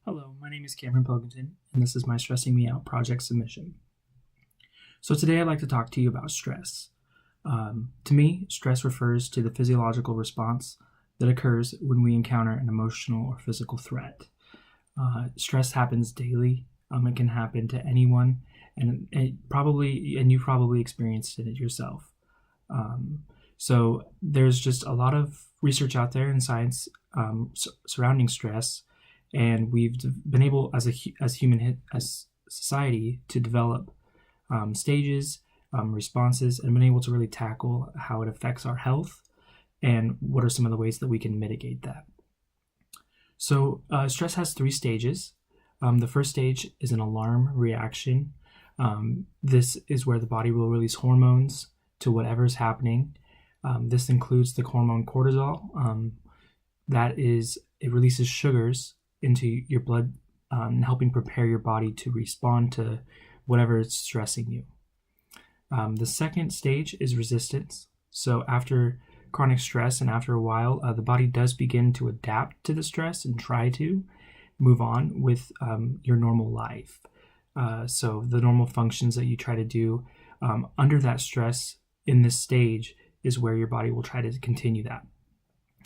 Hello, my name is Cameron Pilkington, and this is my Stressing Me Out project submission. So today I'd like to talk to you about stress. To me, stress refers to the physiological response that occurs when we encounter an emotional or physical threat. Stress happens daily. It can happen to anyone, and you probably experienced it yourself. So there's just a lot of research out there in science surrounding stress, and we've been able, as society, to develop stages, responses, and been able to really tackle how it affects our health and what are some of the ways that we can mitigate that. So stress has three stages. The first stage is an alarm reaction. This is where the body will release hormones to whatever's happening. This includes the hormone cortisol. It releases sugars into your blood, helping prepare your body to respond to whatever is stressing you. The second stage is resistance. So after chronic stress and after a while, the body does begin to adapt to the stress and try to move on with your normal life. So the normal functions that you try to do under that stress in this stage is where your body will try to continue that.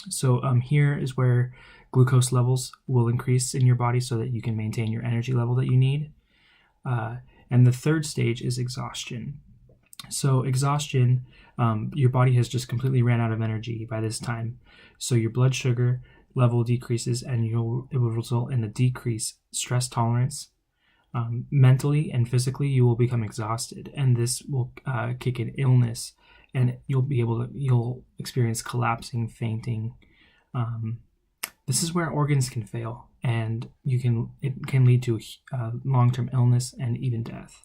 So here is where glucose levels will increase in your body so that you can maintain your energy level that you need. And the third stage is exhaustion. So exhaustion, your body has just completely ran out of energy by this time. So your blood sugar level decreases, and it will result in a decreased stress tolerance. Mentally and physically, you will become exhausted, and this will kick in illness, and you'll experience collapsing, fainting. This is where organs can fail, and it can lead to long-term illness and even death.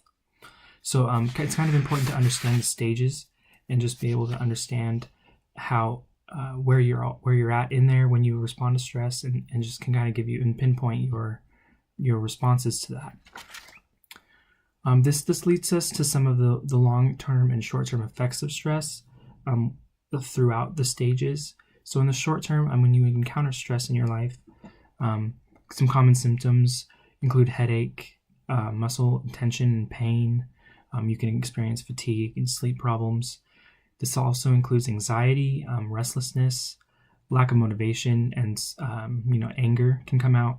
So it's kind of important to understand the stages and just be able to understand how where you're at in there when you respond to stress, and just can kind of give you and pinpoint your responses to that. This leads us to some of the long-term and short-term effects of stress throughout the stages. So in the short term, when you encounter stress in your life, some common symptoms include headache, muscle tension and pain. You can experience fatigue and sleep problems. This also includes anxiety, restlessness, lack of motivation, and anger can come out.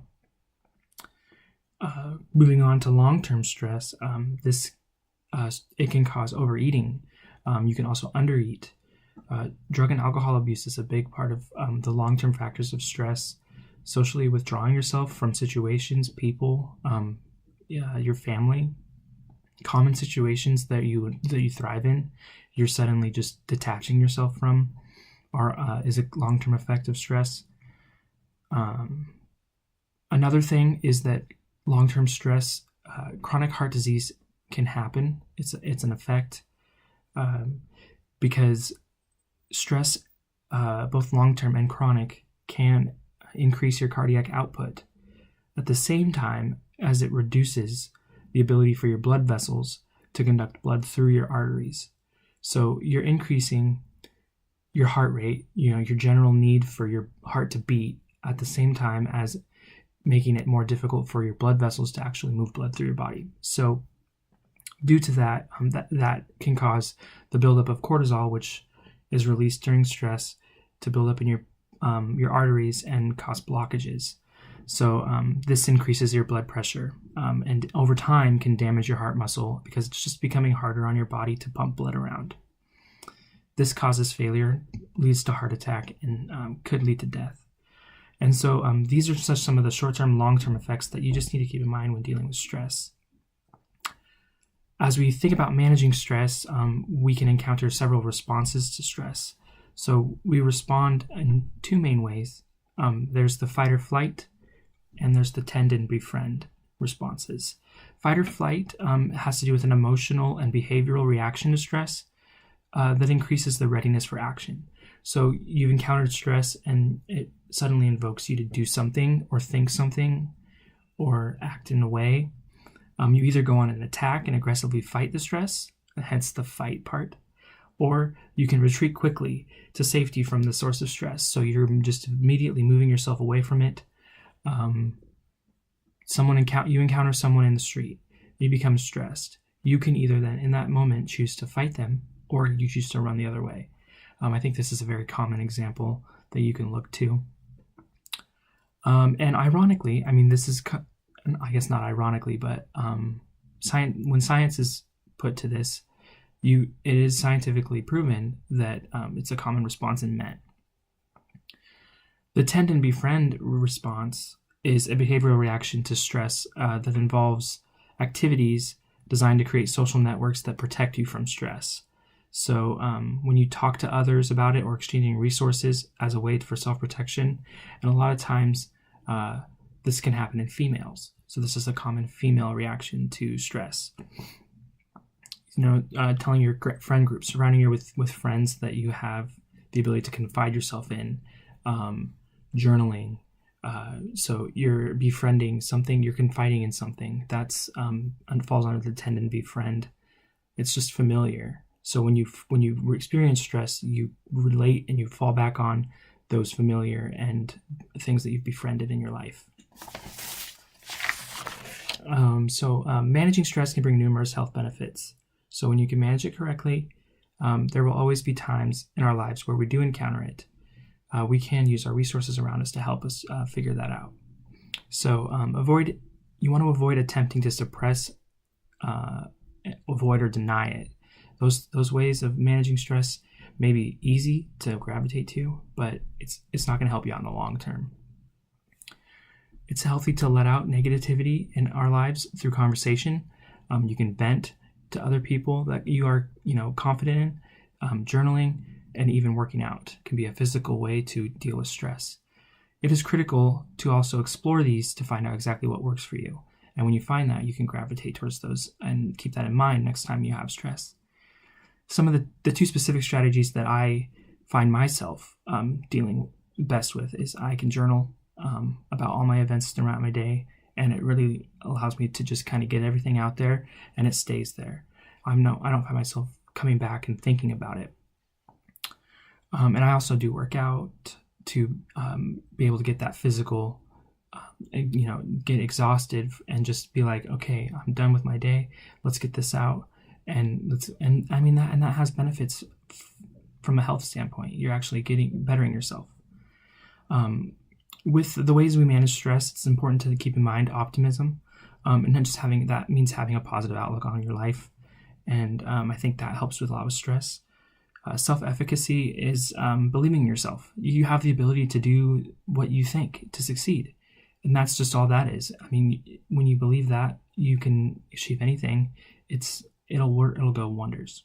Moving on to long-term stress, it can cause overeating. You can also undereat. Drug and alcohol abuse is a big part of the long-term factors of stress. Socially withdrawing yourself from situations, people, your family, common situations that you thrive in, you're suddenly just detaching yourself from, is a long-term effect of stress. Another thing is that long-term stress, chronic heart disease can happen. It's an effect because stress, both long-term and chronic, can increase your cardiac output at the same time as it reduces the ability for your blood vessels to conduct blood through your arteries. So you're increasing your heart rate, your general need for your heart to beat, at the same time as making it more difficult for your blood vessels to actually move blood through your body. So due to that, that can cause the buildup of cortisol, which is released during stress, to build up in your arteries and cause blockages. So this increases your blood pressure, and over time can damage your heart muscle because it's just becoming harder on your body to pump blood around. This causes failure, leads to heart attack, and could lead to death. And so these are just some of the short-term, long-term effects that you just need to keep in mind when dealing with stress. As we think about managing stress, we can encounter several responses to stress. So we respond in two main ways. There's the fight or flight, and there's the tend and befriend responses. Fight or flight has to do with an emotional and behavioral reaction to stress that increases the readiness for action. So you've encountered stress and it suddenly invokes you to do something or think something or act in a way. You either go on an attack and aggressively fight the stress, hence the fight part, or you can retreat quickly to safety from the source of stress. So you're just immediately moving yourself away from it, you encounter someone in the street, you become stressed. You can either then in that moment choose to fight them, or you choose to run the other way. I think this is a very common example that you can look to. And ironically, I mean, this is, I guess not ironically, but when science is put to this, it is scientifically proven that it's a common response in men. The tend and befriend response is a behavioral reaction to stress that involves activities designed to create social networks that protect you from stress. So when you talk to others about it or exchanging resources as a way for self-protection, and a lot of times this can happen in females. So this is a common female reaction to stress. Telling your friend group, surrounding you with friends that you have the ability to confide yourself in, journaling. So you're befriending something, you're confiding in something. That's falls under the tend and befriend. It's just familiar. So when you experience stress, you relate and you fall back on those familiar and things that you've befriended in your life. Managing stress can bring numerous health benefits. So when you can manage it correctly, there will always be times in our lives where we do encounter it. We can use our resources around us to help us figure that out. So you want to avoid attempting to suppress, avoid, or deny it. Those ways of managing stress may be easy to gravitate to, but it's not going to help you out in the long term. It's healthy to let out negativity in our lives through conversation. You can vent to other people that you are, confident in. Journaling and even working out can be a physical way to deal with stress. It is critical to also explore these to find out exactly what works for you. And when you find that, you can gravitate towards those and keep that in mind next time you have stress. Some of the two specific strategies that I find myself dealing best with is I can journal about all my events throughout my day, and it really allows me to just kind of get everything out there, and it stays there. I don't find myself coming back and thinking about it. And I also do work out to be able to get that physical, get exhausted and just be like, okay, I'm done with my day. Let's get this out. And I mean that has benefits from a health standpoint. You're actually bettering yourself. With the ways we manage stress, it's important to keep in mind optimism, and then just having a positive outlook on your life. And I think that helps with a lot of stress. Self-efficacy is believing in yourself. You have the ability to do what you think to succeed. And that's just all that is. I mean, when you believe that you can achieve anything, it'll work, it'll go wonders.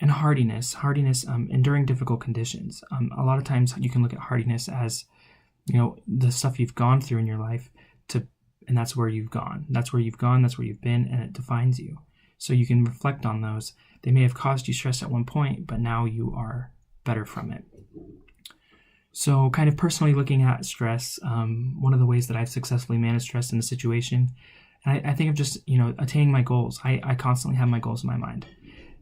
And hardiness, enduring difficult conditions. A lot of times you can look at hardiness as, the stuff you've gone through in your life and that's where you've gone. That's where you've gone, that's where you've been, and it defines you. So you can reflect on those. They may have caused you stress at one point, but now you are better from it. So kind of personally looking at stress, one of the ways that I've successfully managed stress in a situation, and I think of just, attaining my goals. I constantly have my goals in my mind,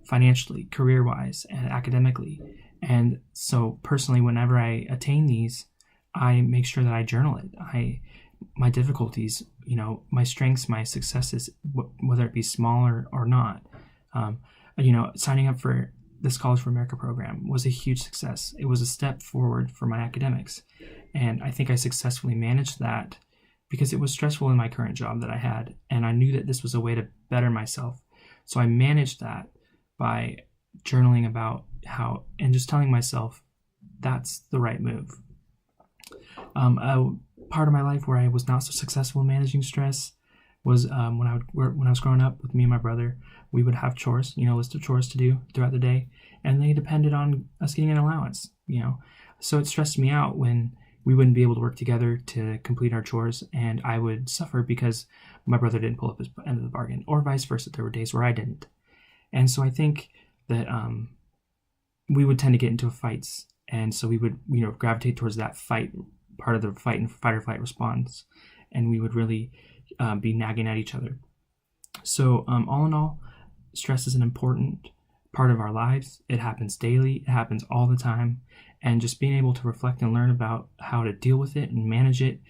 financially, career-wise, and academically. And so personally, whenever I attain these, I make sure that I journal it. My difficulties, my strengths, my successes, whether it be small or not. Signing up for this College for America program was a huge success. It was a step forward for my academics. And I think I successfully managed that because it was stressful in my current job that I had. And I knew that this was a way to better myself. So I managed that by journaling about how, and just telling myself that's the right move. A part of my life where I was not so successful in managing stress was when I was growing up with me and my brother. We would have chores, list of chores to do throughout the day, and they depended on us getting an allowance, So it stressed me out when we wouldn't be able to work together to complete our chores, and I would suffer because my brother didn't pull up his end of the bargain, or vice versa. There were days where I didn't. And so I think that we would tend to get into fights, and so we would, gravitate towards that fight, part of the fight and fight or flight response, and we would really be nagging at each other. So all in all, stress is an important part of our lives. It happens daily. It happens all the time. And just being able to reflect and learn about how to deal with it and manage it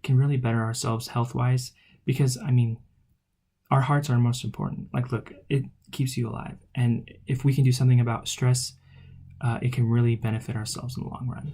can really better ourselves health-wise, because I mean, our hearts are most important. Like, look, it keeps you alive, and if we can do something about stress, it can really benefit ourselves in the long run.